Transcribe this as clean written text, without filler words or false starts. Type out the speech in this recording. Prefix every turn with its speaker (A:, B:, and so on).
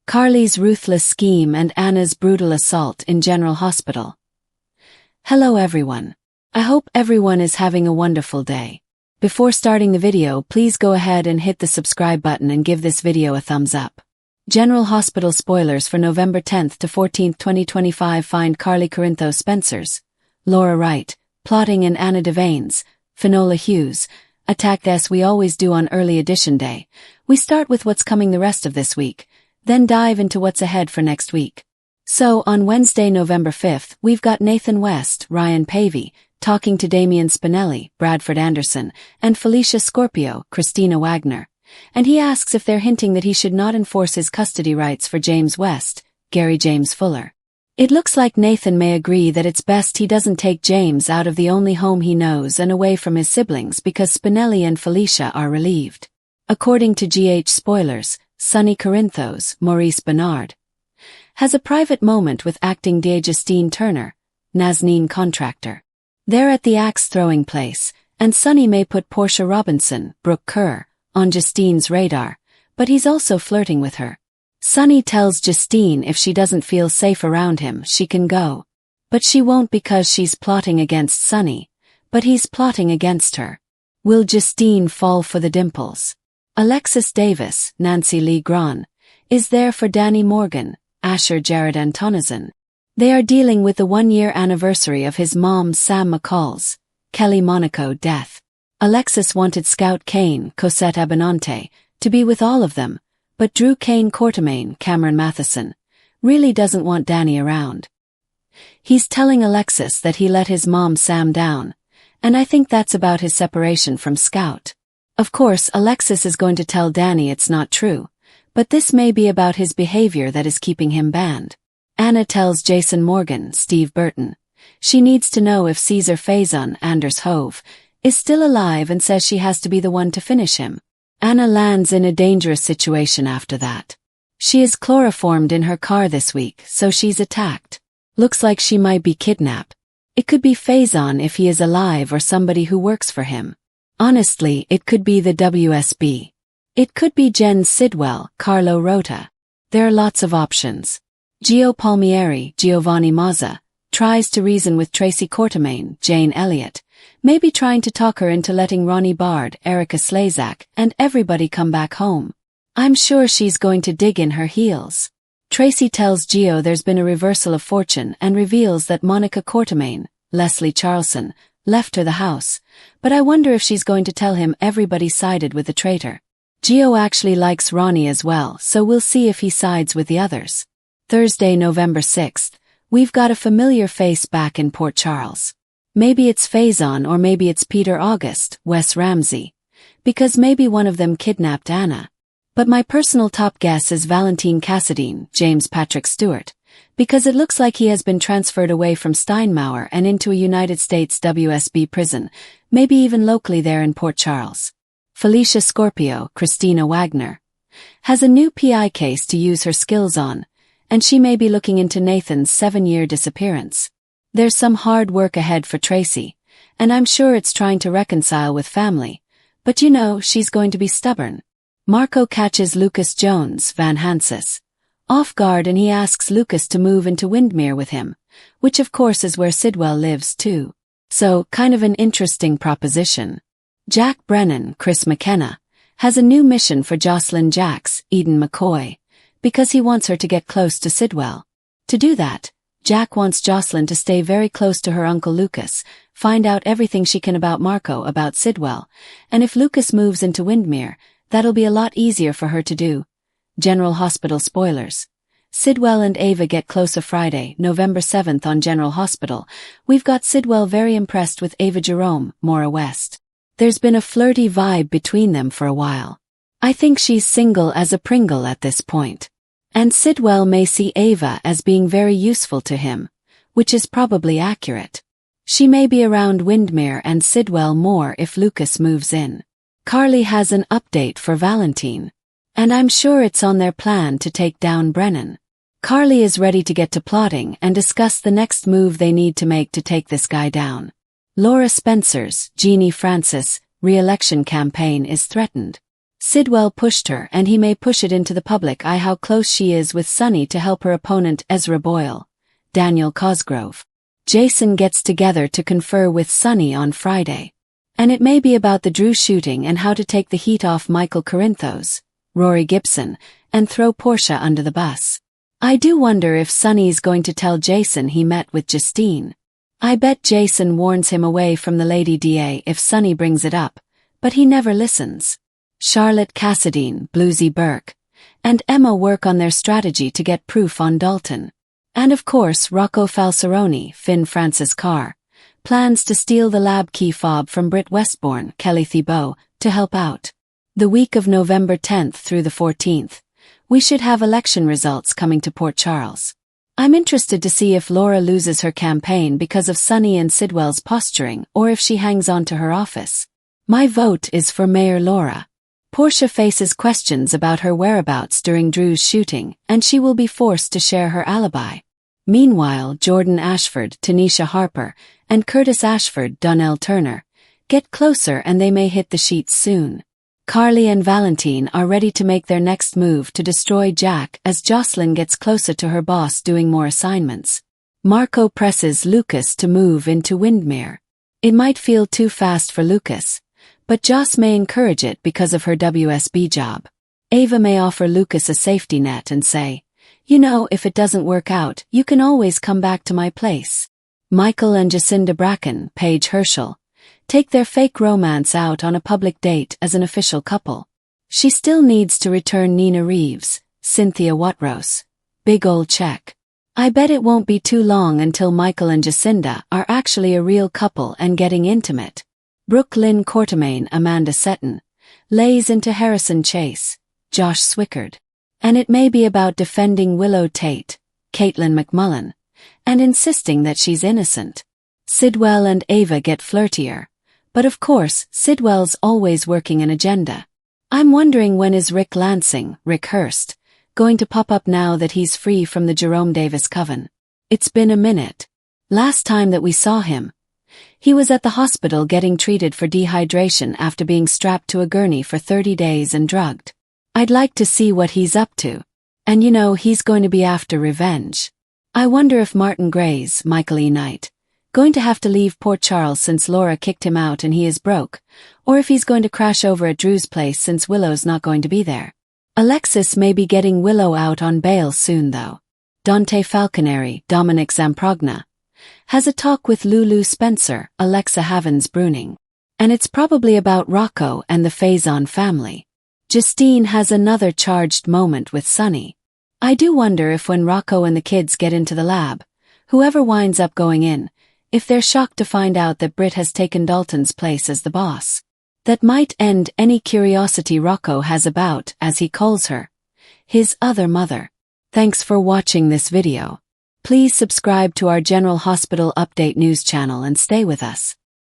A: Carly's ruthless scheme and Anna's brutal assault in General Hospital. Hello everyone. I hope everyone is having a wonderful day. Before starting the video, please go ahead and hit the subscribe button and give this video a thumbs up. General Hospital spoilers for November 10th to 14th, 2025 find Carly Corinthos Spencers, Laura Wright, plotting in Anna Devane's, Finola Hughes, attack as we always do on early edition day. We start with what's coming the rest of this week, then dive into what's ahead for next week. So, on Wednesday, November 5th, we've got Nathan West, Ryan Pavey, talking to Damian Spinelli, Bradford Anderson, and Felicia Scorpio, Christina Wagner. And he asks if they're hinting that he should not enforce his custody rights for James West, Gary James Fuller. It looks like Nathan may agree that it's best he doesn't take James out of the only home he knows and away from his siblings because Spinelli and Felicia are relieved. According to GH spoilers, Sonny Corinthos, Maurice Bernard, has a private moment with acting Justine Turner, Nazneen contractor. They're at the axe-throwing place, and Sonny may put Portia Robinson, Brooke Kerr, on Justine's radar, but he's also flirting with her. Sonny tells Justine if she doesn't feel safe around him, she can go. But she won't because she's plotting against Sonny, but he's plotting against her. Will Justine fall for the dimples? Alexis Davis, Nancy Lee Grahn, is there for Danny Morgan, Asher Jared Antonison. They are dealing with the one-year anniversary of his mom Sam McCall's, Kelly Monaco, death. Alexis wanted Scout Kane, Cosette Abinante, to be with all of them, but Drew Kane Quartermaine, Cameron Matheson, really doesn't want Danny around. He's telling Alexis that he let his mom Sam down, and I think that's about his separation from Scout. Of course, Alexis is going to tell Danny it's not true, but this may be about his behavior that is keeping him banned. Anna tells Jason Morgan, Steve Burton, she needs to know if Caesar Faison, Anders Hove, is still alive and says she has to be the one to finish him. Anna lands in a dangerous situation after that. She is chloroformed in her car this week, so she's attacked. Looks like she might be kidnapped. It could be Faison if he is alive or somebody who works for him. Honestly, it could be the WSB. It could be Jen Sidwell, Carlo Rota. There are lots of options. Gio Palmieri, Giovanni Mazza, tries to reason with Tracy Quartermaine, Jane Elliott, maybe trying to talk her into letting Ronnie Bard, Erica Slezak, and everybody come back home. I'm sure she's going to dig in her heels. Tracy tells Gio there's been a reversal of fortune and reveals that Monica Quartermaine, Leslie Charlson, left her the house, but I wonder if she's going to tell him everybody sided with the traitor. Gio actually likes Ronnie as well, so we'll see if he sides with the others. Thursday, November 6th, we've got a familiar face back in Port Charles. Maybe it's Faison or maybe it's Peter August, Wes Ramsey, because maybe one of them kidnapped Anna. But my personal top guess is Valentine Cassadine, James Patrick Stewart, because it looks like he has been transferred away from Steinmauer and into a United States WSB prison, maybe even locally there in Port Charles. Felicia Scorpio, Christina Wagner, has a new PI case to use her skills on, and she may be looking into Nathan's 7-year disappearance. There's some hard work ahead for Tracy, and I'm sure it's trying to reconcile with family, but you know she's going to be stubborn. Marco catches Lucas Jones, Van Hansis, off guard and he asks Lucas to move into Windermere with him, which of course is where Sidwell lives too. So, kind of an interesting proposition. Jack Brennan, Chris McKenna, has a new mission for Jocelyn Jacks, Eden McCoy, because he wants her to get close to Sidwell. To do that, Jack wants Jocelyn to stay very close to her uncle Lucas, find out everything she can about Marco, about Sidwell, and if Lucas moves into Windermere, that'll be a lot easier for her to do. General Hospital spoilers. Sidwell and Ava get closer Friday, November 7th on General Hospital. We've got Sidwell very impressed with Ava Jerome, Maura West. There's been a flirty vibe between them for a while. I think she's single as a Pringle at this point. And Sidwell may see Ava as being very useful to him, which is probably accurate. She may be around Windermere and Sidwell more if Lucas moves in. Carly has an update for Valentine, and I'm sure it's on their plan to take down Brennan. Carly is ready to get to plotting and discuss the next move they need to make to take this guy down. Laura Spencer's, Jeannie Francis, re-election campaign is threatened. Sidwell pushed her and he may push it into the public eye how close she is with Sunny to help her opponent Ezra Boyle, Daniel Cosgrove. Jason gets together to confer with Sunny on Friday. And it may be about the Drew shooting and how to take the heat off Michael Corinthos, Rory Gibson, and throw Portia under the bus. I do wonder if Sunny's going to tell Jason he met with Justine. I bet Jason warns him away from the Lady DA if Sunny brings it up, but he never listens. Charlotte Cassadine, Bluesy Burke, and Emma work on their strategy to get proof on Dalton. And of course Rocco Falseroni, Finn Francis Carr, plans to steal the lab key fob from Britt Westbourne, Kelly Thibault, to help out. The week of November 10th through the 14th, we should have election results coming to Port Charles. I'm interested to see if Laura loses her campaign because of Sunny and Sidwell's posturing or if she hangs on to her office. My vote is for Mayor Laura. Portia faces questions about her whereabouts during Drew's shooting, and she will be forced to share her alibi. Meanwhile, Jordan Ashford, Tanisha Harper, and Curtis Ashford, Donnell Turner, get closer and they may hit the sheets soon. Carly and Valentine are ready to make their next move to destroy Jack as Jocelyn gets closer to her boss doing more assignments. Marco presses Lucas to move into Windmere. It might feel too fast for Lucas, but Joss may encourage it because of her WSB job. Ava may offer Lucas a safety net and say, "You know, if it doesn't work out, you can always come back to my place." Michael and Jacinda Bracken, Paige Herschel, take their fake romance out on a public date as an official couple. She still needs to return Nina Reeves, Cynthia Watrous. Big ol' check. I bet it won't be too long until Michael and Jacinda are actually a real couple and getting intimate. Brooke Lynn Quartermaine, Amanda Setton, lays into Harrison Chase, Josh Swickard. And it may be about defending Willow Tate, Caitlin McMullen, and insisting that she's innocent. Sidwell and Ava get flirtier. But of course, Sidwell's always working an agenda. I'm wondering when is Rick Lansing, Rick Hurst, going to pop up now that he's free from the Jerome Davis coven. It's been a minute. Last time that we saw him, he was at the hospital getting treated for dehydration after being strapped to a gurney for 30 days and drugged. I'd like to see what he's up to. And you know he's going to be after revenge. I wonder if Martin Gray's, Michael E. Knight, going to have to leave Port Charles since Laura kicked him out and he is broke, or if he's going to crash over at Drew's place since Willow's not going to be there. Alexis may be getting Willow out on bail soon though. Dante Falconeri, Dominic Zamprogna, has a talk with Lulu Spencer, Alexa Havens Bruning. And it's probably about Rocco and the Faison family. Justine has another charged moment with Sunny. I do wonder if when Rocco and the kids get into the lab, whoever winds up going in, if they're shocked to find out that Britt has taken Dalton's place as the boss. That might end any curiosity Rocco has about, as he calls her, his other mother. Thanks for watching this video. Please subscribe to our General Hospital Update news channel and stay with us.